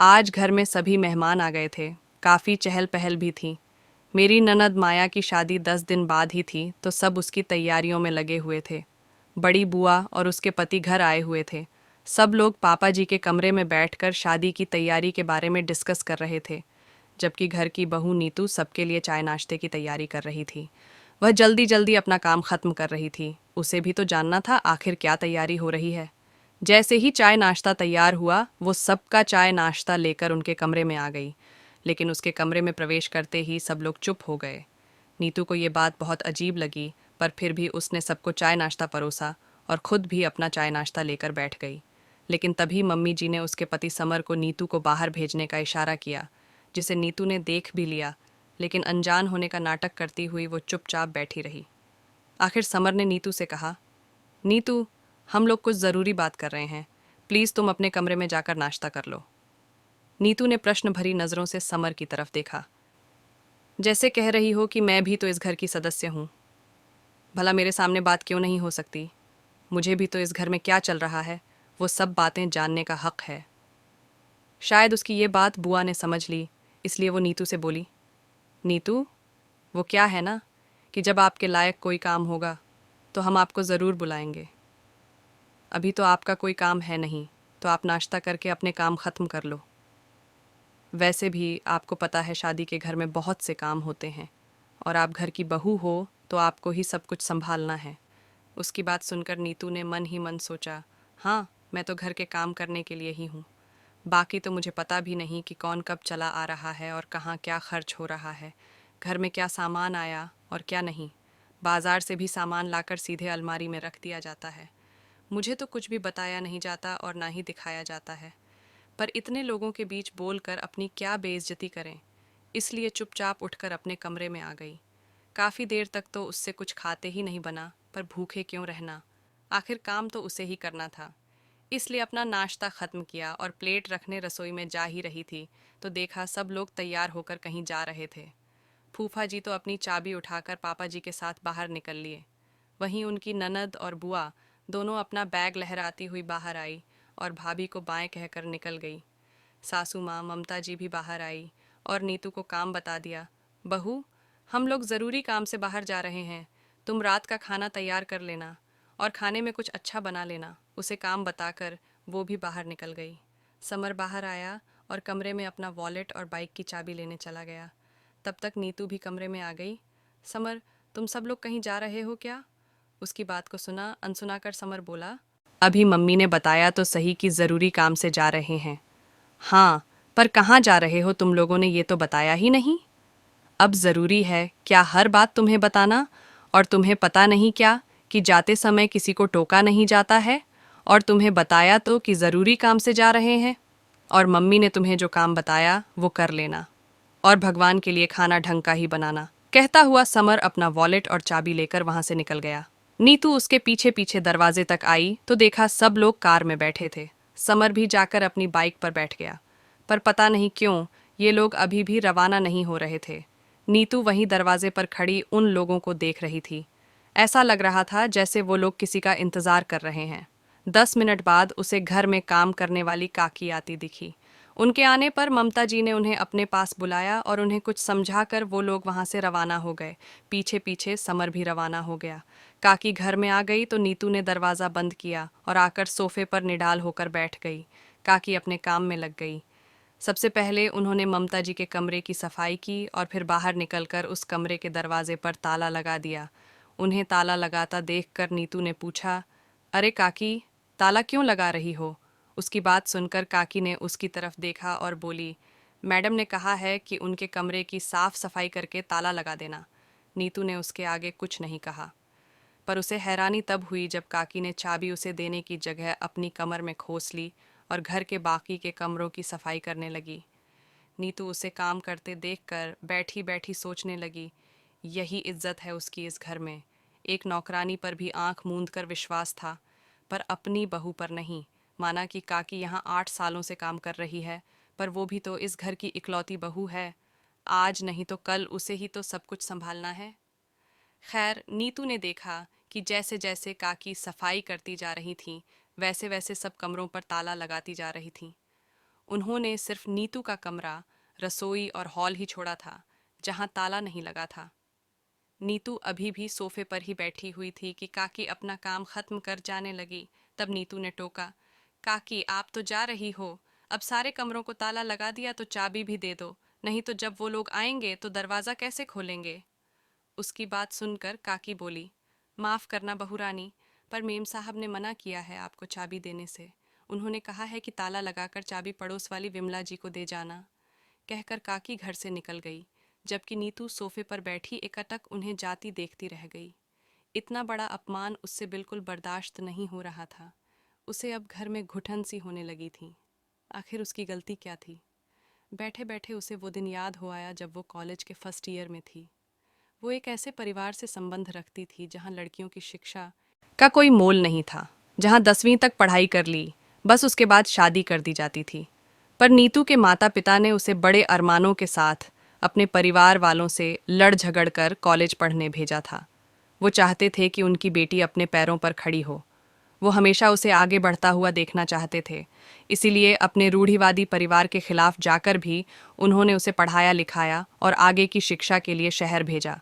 आज घर में सभी मेहमान आ गए थे। काफ़ी चहल पहल भी थी। मेरी ननद माया की शादी 10 दिन बाद ही थी, तो सब उसकी तैयारियों में लगे हुए थे। बड़ी बुआ और उसके पति घर आए हुए थे। सब लोग पापा जी के कमरे में बैठकर शादी की तैयारी के बारे में डिस्कस कर रहे थे, जबकि घर की बहू नीतू सबके लिए चाय नाश्ते की तैयारी कर रही थी। वह जल्दी जल्दी अपना काम खत्म कर रही थी। उसे भी तो जानना था आखिर क्या तैयारी हो रही है। जैसे ही चाय नाश्ता तैयार हुआ, वो सबका चाय नाश्ता लेकर उनके कमरे में आ गई। लेकिन उसके कमरे में प्रवेश करते ही सब लोग चुप हो गए। नीतू को ये बात बहुत अजीब लगी, पर फिर भी उसने सबको चाय नाश्ता परोसा और खुद भी अपना चाय नाश्ता लेकर बैठ गई। लेकिन तभी मम्मी जी ने उसके पति समर को नीतू को बाहर भेजने का इशारा किया, जिसे नीतू ने देख भी लिया, लेकिन अनजान होने का नाटक करती हुई वो चुपचाप बैठी रही। आखिर समर ने नीतू से कहा, नीतू, हम लोग कुछ ज़रूरी बात कर रहे हैं। प्लीज़ तुम अपने कमरे में जाकर नाश्ता कर लो। नीतू ने प्रश्न भरी नज़रों से समर की तरफ देखा, जैसे कह रही हो कि मैं भी तो इस घर की सदस्य हूँ। भला मेरे सामने बात क्यों नहीं हो सकती? मुझे भी तो इस घर में क्या चल रहा है, वो सब बातें जानने का हक है। शायद उसकी ये बात बुआ ने समझ ली, इसलिए वो नीतू से बोली, नीतू, वो क्या है ना कि जब आपके लायक कोई काम होगा तो हम आपको ज़रूर बुलाएंगे। अभी तो आपका कोई काम है नहीं, तो आप नाश्ता करके अपने काम ख़त्म कर लो। वैसे भी आपको पता है शादी के घर में बहुत से काम होते हैं, और आप घर की बहू हो तो आपको ही सब कुछ संभालना है। उसकी बात सुनकर नीतू ने मन ही मन सोचा, हाँ, मैं तो घर के काम करने के लिए ही हूँ। बाकी तो मुझे पता भी नहीं कि कौन कब चला आ रहा है और कहाँ क्या खर्च हो रहा है, घर में क्या सामान आया और क्या नहीं। बाजार से भी सामान लाकर सीधे अलमारी में रख दिया जाता है। मुझे तो कुछ भी बताया नहीं जाता और ना ही दिखाया जाता है। पर इतने लोगों के बीच बोलकर अपनी क्या बेइज्जती करें, इसलिए चुपचाप उठकर अपने कमरे में आ गई। काफ़ी देर तक तो उससे कुछ खाते ही नहीं बना, पर भूखे क्यों रहना, आखिर काम तो उसे ही करना था। इसलिए अपना नाश्ता ख़त्म किया और प्लेट रखने रसोई में जा ही रही थी, तो देखा सब लोग तैयार होकर कहीं जा रहे थे। फूफा जी तो अपनी चाबी उठाकर पापा जी के साथ बाहर निकल लिए। वहीं उनकी ननद और बुआ दोनों अपना बैग लहराती हुई बाहर आई और भाभी को बाएं कहकर निकल गई। सासू माँ ममता जी भी बाहर आई और नीतू को काम बता दिया, बहू, हम लोग ज़रूरी काम से बाहर जा रहे हैं, तुम रात का खाना तैयार कर लेना और खाने में कुछ अच्छा बना लेना। उसे काम बताकर वो भी बाहर निकल गई। समर बाहर आया और कमरे में अपना वॉलेट और बाइक की चाबी लेने चला गया। तब तक नीतू भी कमरे में आ गई। समर, तुम सब लोग कहीं जा रहे हो क्या? उसकी बात को सुना अनसुना कर समर बोला, अभी मम्मी ने बताया तो सही कि ज़रूरी काम से जा रहे हैं। हाँ, पर कहाँ जा रहे हो तुम लोगों ने ये तो बताया ही नहीं। अब ज़रूरी है क्या हर बात तुम्हें बताना? और तुम्हें पता नहीं क्या कि जाते समय किसी को टोका नहीं जाता है? और तुम्हें बताया तो कि ज़रूरी काम से जा रहे हैं, और मम्मी ने तुम्हें जो काम बताया वो कर लेना, और भगवान के लिए खाना ढंग का ही बनाना। कहता हुआ समर अपना वॉलेट और चाबी लेकर वहां से निकल गया। नीतू उसके पीछे पीछे दरवाजे तक आई तो देखा सब लोग कार में बैठे थे। समर भी जाकर अपनी बाइक पर बैठ गया, पर पता नहीं क्यों ये लोग अभी भी रवाना नहीं हो रहे थे। नीतू वहीं दरवाजे पर खड़ी उन लोगों को देख रही थी। ऐसा लग रहा था जैसे वो लोग किसी का इंतजार कर रहे हैं। 10 मिनट बाद उसे घर में काम करने वाली काकी आती दिखी। उनके आने पर ममता जी ने उन्हें अपने पास बुलाया और उन्हें कुछ समझाकर वो लोग वहां से रवाना हो गए। पीछे पीछे समर भी रवाना हो गया। काकी घर में आ गई तो नीतू ने दरवाज़ा बंद किया और आकर सोफे पर निडाल होकर बैठ गई। काकी अपने काम में लग गई। सबसे पहले उन्होंने ममता जी के कमरे की सफाई की और फिर बाहर निकलकर उस कमरे के दरवाजे पर ताला लगा दिया। उन्हें ताला लगाता देखकर नीतू ने पूछा, अरे काकी, ताला क्यों लगा रही हो? उसकी बात सुनकर काकी ने उसकी तरफ देखा और बोली, मैडम ने कहा है कि उनके कमरे की साफ सफाई करके ताला लगा देना। नीतू ने उसके आगे कुछ नहीं कहा, पर उसे हैरानी तब हुई जब काकी ने चाबी उसे देने की जगह अपनी कमर में खोस ली और घर के बाकी के कमरों की सफाई करने लगी। नीतू उसे काम करते देखकर बैठी बैठी सोचने लगी, यही इज्जत है उसकी इस घर में। एक नौकरानी पर भी आंख मूंद कर विश्वास था, पर अपनी बहू पर नहीं। माना कि काकी यहाँ 8 सालों से काम कर रही है, पर वो भी तो इस घर की इकलौती बहू है। आज नहीं तो कल उसे ही तो सब कुछ संभालना है। खैर, नीतू ने देखा कि जैसे जैसे काकी सफाई करती जा रही थीं, वैसे वैसे सब कमरों पर ताला लगाती जा रही थीं। उन्होंने सिर्फ नीतू का कमरा, रसोई और हॉल ही छोड़ा था, जहां ताला नहीं लगा था। नीतू अभी भी सोफे पर ही बैठी हुई थी कि काकी अपना काम खत्म कर जाने लगी। तब नीतू ने टोका, काकी आप तो जा रही हो, अब सारे कमरों को ताला लगा दिया तो चाबी भी दे दो, नहीं तो जब वो लोग आएंगे तो दरवाज़ा कैसे खोलेंगे। उसकी बात सुनकर काकी बोली, माफ़ करना बहू रानी, पर मेम साहब ने मना किया है आपको चाबी देने से। उन्होंने कहा है कि ताला लगाकर चाबी पड़ोस वाली विमला जी को दे जाना। कहकर काकी घर से निकल गई, जबकि नीतू सोफे पर बैठी एकटक उन्हें जाती देखती रह गई। इतना बड़ा अपमान उससे बिल्कुल बर्दाश्त नहीं हो रहा था। उसे अब घर में घुटन सी होने लगी थी। आखिर उसकी गलती क्या थी? बैठे बैठे उसे वो दिन याद हो आया जब वो कॉलेज के फर्स्ट ईयर में थी। वो एक ऐसे परिवार से संबंध रखती थी जहाँ लड़कियों की शिक्षा का कोई मोल नहीं था, जहाँ 10वीं तक पढ़ाई कर ली, बस उसके बाद शादी कर दी जाती थी। पर नीतू के माता पिता ने उसे बड़े अरमानों के साथ अपने परिवार वालों से लड़ झगड़ कर कॉलेज पढ़ने भेजा था। वो चाहते थे कि उनकी बेटी अपने पैरों पर खड़ी हो। वो हमेशा उसे आगे बढ़ता हुआ देखना चाहते थे। इसीलिए अपने रूढ़िवादी परिवार के खिलाफ जाकर भी उन्होंने उसे पढ़ाया लिखाया और आगे की शिक्षा के लिए शहर भेजा।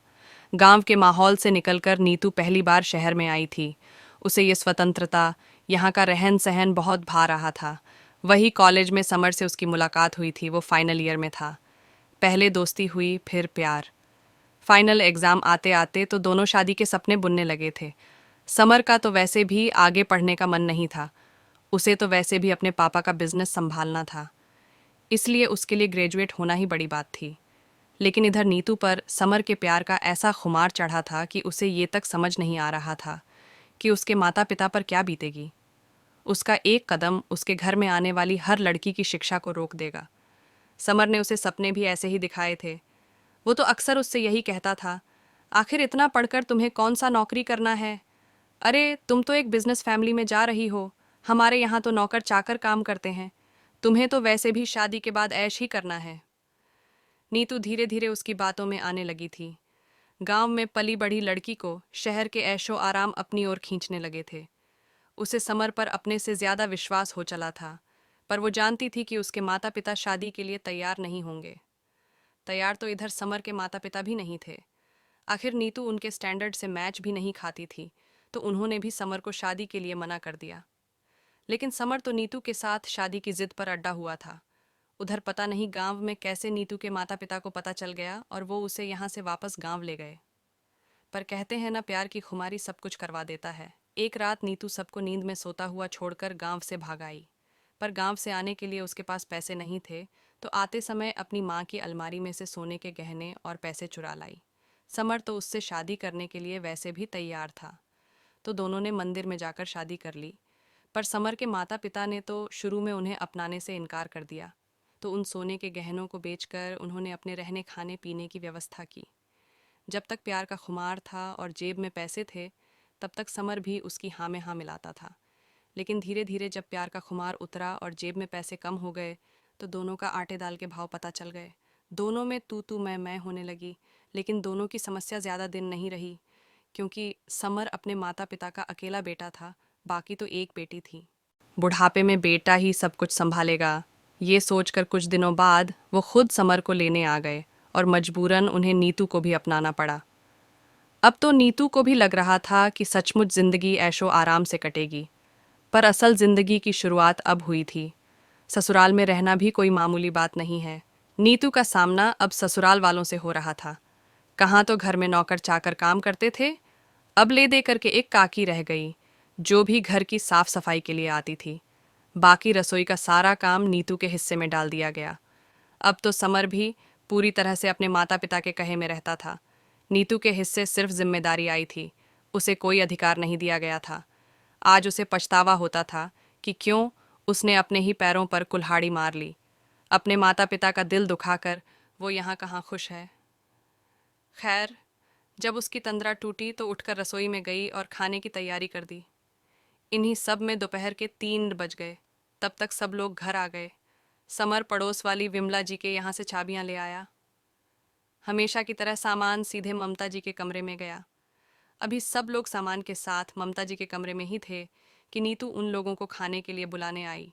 गांव के माहौल से निकलकर नीतू पहली बार शहर में आई थी। उसे ये स्वतंत्रता, यहाँ का रहन सहन बहुत भा रहा था। वही कॉलेज में समर से उसकी मुलाकात हुई थी, वो फाइनल ईयर में था। पहले दोस्ती हुई, फिर प्यार। फाइनल एग्ज़ाम आते आते तो दोनों शादी के सपने बुनने लगे थे। समर का तो वैसे भी आगे पढ़ने का मन नहीं था। उसे तो वैसे भी अपने पापा का बिजनेस संभालना था, इसलिए उसके लिए ग्रेजुएट होना ही बड़ी बात थी। लेकिन इधर नीतू पर समर के प्यार का ऐसा खुमार चढ़ा था कि उसे ये तक समझ नहीं आ रहा था कि उसके माता पिता पर क्या बीतेगी। उसका एक कदम उसके घर में आने वाली हर लड़की की शिक्षा को रोक देगा। समर ने उसे सपने भी ऐसे ही दिखाए थे। वो तो अक्सर उससे यही कहता था, आखिर इतना पढ़कर तुम्हें कौन सा नौकरी करना है? अरे तुम तो एक बिजनेस फैमिली में जा रही हो, हमारे यहाँ तो नौकर चाकर काम करते हैं, तुम्हें तो वैसे भी शादी के बाद ऐश ही करना है। नीतू धीरे धीरे उसकी बातों में आने लगी थी। गांव में पली बढ़ी लड़की को शहर के ऐशो आराम अपनी ओर खींचने लगे थे। उसे समर पर अपने से ज्यादा विश्वास हो चला था, पर वो जानती थी कि उसके माता पिता शादी के लिए तैयार नहीं होंगे। तैयार तो इधर समर के माता पिता भी नहीं थे। आखिर नीतू उनके स्टैंडर्ड से मैच भी नहीं खाती थी, तो उन्होंने भी समर को शादी के लिए मना कर दिया। लेकिन समर तो नीतू के साथ शादी की जिद पर अड्डा हुआ था। उधर पता नहीं गांव में कैसे नीतू के माता पिता को पता चल गया और वो उसे यहाँ से वापस गांव ले गए। पर कहते हैं ना, प्यार की खुमारी सब कुछ करवा देता है। एक रात नीतू सबको नींद में सोता हुआ छोड़कर गांव से भाग आई। पर गांव से आने के लिए उसके पास पैसे नहीं थे, तो आते समय अपनी माँ की अलमारी में से सोने के गहने और पैसे चुरा लाई। समर तो उससे शादी करने के लिए वैसे भी तैयार था, तो दोनों ने मंदिर में जाकर शादी कर ली। पर समर के माता पिता ने तो शुरू में उन्हें अपनाने से इनकार कर दिया, तो उन सोने के गहनों को बेचकर उन्होंने अपने रहने खाने पीने की व्यवस्था की। जब तक प्यार का खुमार था और जेब में पैसे थे, तब तक समर भी उसकी हाँ में हाँ मिलाता था। लेकिन धीरे धीरे जब प्यार का खुमार उतरा और जेब में पैसे कम हो गए, तो दोनों का आटे दाल के भाव पता चल गए। दोनों में तू मैं होने लगी। लेकिन दोनों की समस्या ज़्यादा दिन नहीं रही, क्योंकि समर अपने माता पिता का अकेला बेटा था, बाकी तो एक बेटी थी। बुढ़ापे में बेटा ही सब कुछ संभालेगा, ये सोचकर कुछ दिनों बाद वो खुद समर को लेने आ गए और मजबूरन उन्हें नीतू को भी अपनाना पड़ा। अब तो नीतू को भी लग रहा था कि सचमुच जिंदगी ऐशो आराम से कटेगी, पर असल जिंदगी की शुरुआत अब हुई थी। ससुराल में रहना भी कोई मामूली बात नहीं है। नीतू का सामना अब ससुराल वालों से हो रहा था। कहाँ तो घर में नौकर चाकर काम करते थे, अब ले दे करके एक काकी रह गई, जो भी घर की साफ सफाई के लिए आती थी। बाकी रसोई का सारा काम नीतू के हिस्से में डाल दिया गया। अब तो समर भी पूरी तरह से अपने माता पिता के कहे में रहता था। नीतू के हिस्से सिर्फ जिम्मेदारी आई थी, उसे कोई अधिकार नहीं दिया गया था। आज उसे पछतावा होता था कि क्यों उसने अपने ही पैरों पर कुल्हाड़ी मार ली। अपने माता पिता का दिल दुखाकर वो यहाँ कहाँ खुश है। खैर, जब उसकी तंद्रा टूटी तो उठकर रसोई में गई और खाने की तैयारी कर दी। इन्हीं सब में दोपहर के 3 बज गए। तब तक सब लोग घर आ गए। समर पड़ोस वाली विमला जी के यहाँ से चाबियां ले आया। हमेशा की तरह सामान सीधे ममता जी के कमरे में गया। अभी सब लोग सामान के साथ ममता जी के कमरे में ही थे कि नीतू उन लोगों को खाने के लिए बुलाने आई।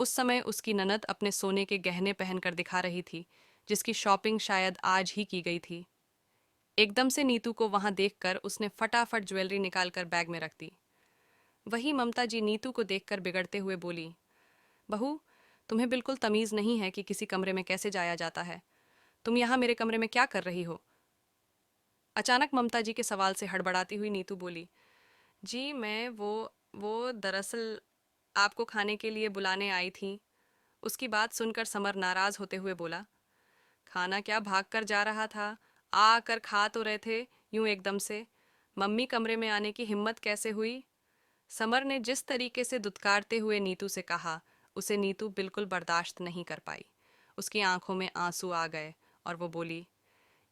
उस समय उसकी ननद अपने सोने के गहने पहनकर दिखा रही थी, जिसकी शॉपिंग शायद आज ही की गई थी। एकदम से नीतू को वहां देखकर उसने फटाफट ज्वेलरी निकालकर बैग में रख दी। वही ममता जी नीतू को देखकर बिगड़ते हुए बोली, बहू, तुम्हें बिल्कुल तमीज नहीं है कि किसी कमरे में कैसे जाया जाता है। तुम यहाँ मेरे कमरे में क्या कर रही हो? अचानक ममता जी के सवाल से हड़बड़ाती हुई नीतू बोली, जी मैं वो दरअसल आपको खाने के लिए बुलाने आई थी। उसकी बात सुनकर समर नाराज होते हुए बोला, खाना क्या भाग कर जा रहा था? आकर खा तो रहे थे यूं एकदम से। मम्मी कमरे में आने की हिम्मत कैसे हुई? समर ने जिस तरीके से दुत्कारते हुए नीतू से कहा, उसे नीतू बिल्कुल बर्दाश्त नहीं कर पाई। उसकी आंखों में आंसू आ गए और वो बोली,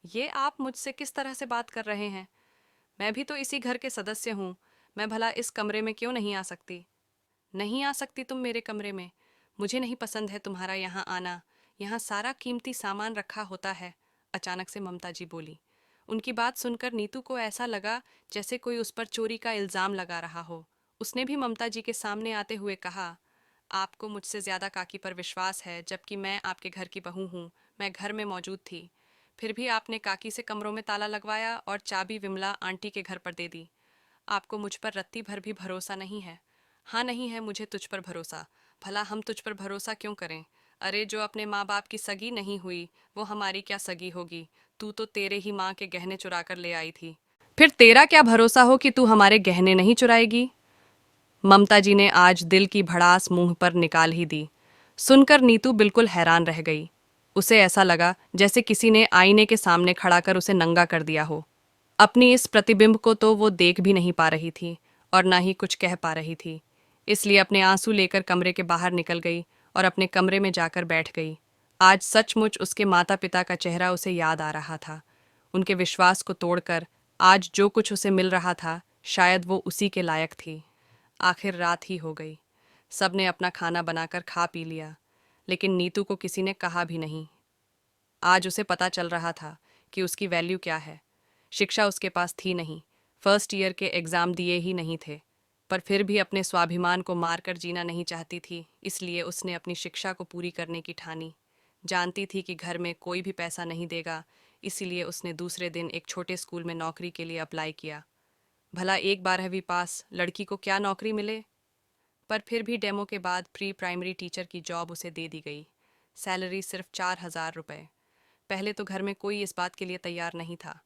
ये आप मुझसे किस तरह से बात कर रहे हैं? मैं भी तो इसी घर के सदस्य हूँ। मैं भला इस कमरे में क्यों नहीं आ सकती? नहीं आ सकती तुम मेरे कमरे में? मुझे नहीं पसंद है तुम्हारा यहाँ आना। यहाँ सारा कीमती सामान रखा होता है। अचानक से ममता जी बोली। उनकी बात सुनकर नीतू को ऐसा लगा जैसे कोई उस पर चोरी का इल्जाम लगा रहा हो। उसने भी ममता जी के सामने आते हुए कहा, आपको मुझसे ज्यादा काकी पर विश्वास है, जबकि मैं आपके घर की बहू हूँ। मैं घर में मौजूद थी। फिर भी आपने काकी से कमरों में ताला लगवाया और चाबी विमला आंटी के घर पर दे दी। आपको मुझ पर रत्ती भर भी भरोसा नहीं है। हाँ, नहीं है मुझे तुझ पर भरोसा। भला हम तुझ पर भरोसा क्यों करें? अरे जो अपने माँ बाप की सगी नहीं हुई, वो हमारी क्या सगी होगी? तू तो तेरे ही माँ के गहने चुरा कर ले आई थी। फिर तेरा क्या भरोसा हो कि तू हमारे गहने नहीं चुराएगी? ममता जी ने आज दिल की भड़ास मुंह पर निकाल ही दी। सुनकर नीतू बिल्कुल हैरान रह गई। उसे ऐसा लगा जैसे किसी ने आईने के सामने खड़ा कर उसे नंगा कर दिया हो। अपनी इस प्रतिबिंब को तो वो देख भी नहीं पा रही थी और ना ही कुछ कह पा रही थी। इसलिए अपने आंसू लेकर कमरे के बाहर निकल गई और अपने कमरे में जाकर बैठ गई। आज सचमुच उसके माता पिता का चेहरा उसे याद आ रहा था। उनके विश्वास को तोड़कर आज जो कुछ उसे मिल रहा था, शायद वो उसी के लायक थी। आखिर रात ही हो गई। सबने अपना खाना बनाकर खा पी लिया, लेकिन नीतू को किसी ने कहा भी नहीं। आज उसे पता चल रहा था कि उसकी वैल्यू क्या है। शिक्षा उसके पास थी नहीं, फर्स्ट ईयर के एग्ज़ाम दिए ही नहीं थे, पर फिर भी अपने स्वाभिमान को मारकर जीना नहीं चाहती थी। इसलिए उसने अपनी शिक्षा को पूरी करने की ठानी। जानती थी कि घर में कोई भी पैसा नहीं देगा, इसीलिए उसने दूसरे दिन एक छोटे स्कूल में नौकरी के लिए अप्लाई किया। भला एक 12वीं पास लड़की को क्या नौकरी मिले? पर फिर भी डेमो के बाद प्री प्राइमरी टीचर की जॉब उसे दे दी गई। सैलरी सिर्फ 4,000 रुपये। पहले तो घर में कोई इस बात के लिए तैयार नहीं था,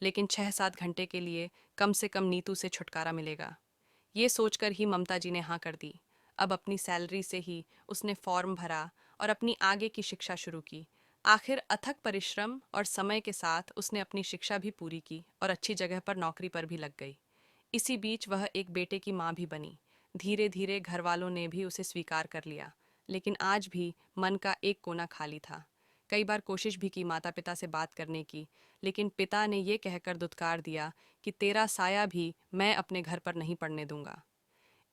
लेकिन 6-7 घंटे के लिए कम से कम नीतू से छुटकारा मिलेगा। ये सोचकर ही ममता जी ने हाँ कर दी। अब अपनी सैलरी से ही उसने फॉर्म भरा और अपनी आगे की शिक्षा शुरू की। आखिर अथक परिश्रम और समय के साथ उसने अपनी शिक्षा भी पूरी की और अच्छी जगह पर नौकरी पर भी लग गई। इसी बीच वह एक बेटे की माँ भी बनी। धीरे धीरे घर वालों ने भी उसे स्वीकार कर लिया, लेकिन आज भी मन का एक कोना खाली था। कई बार कोशिश भी की माता पिता से बात करने की, लेकिन पिता ने ये कहकर दुत्कार दिया कि तेरा साया भी मैं अपने घर पर नहीं पड़ने दूंगा।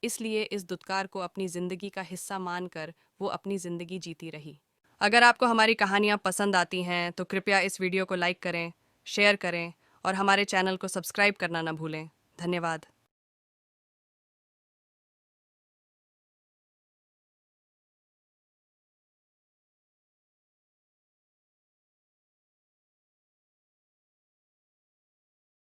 इसलिए इस दुत्कार को अपनी जिंदगी का हिस्सा मानकर वो अपनी जिंदगी जीती रही। अगर आपको हमारी कहानियाँ पसंद आती हैं तो कृपया इस वीडियो को लाइक करें, शेयर करें और हमारे चैनल को सब्सक्राइब करना न भूलें। धन्यवाद।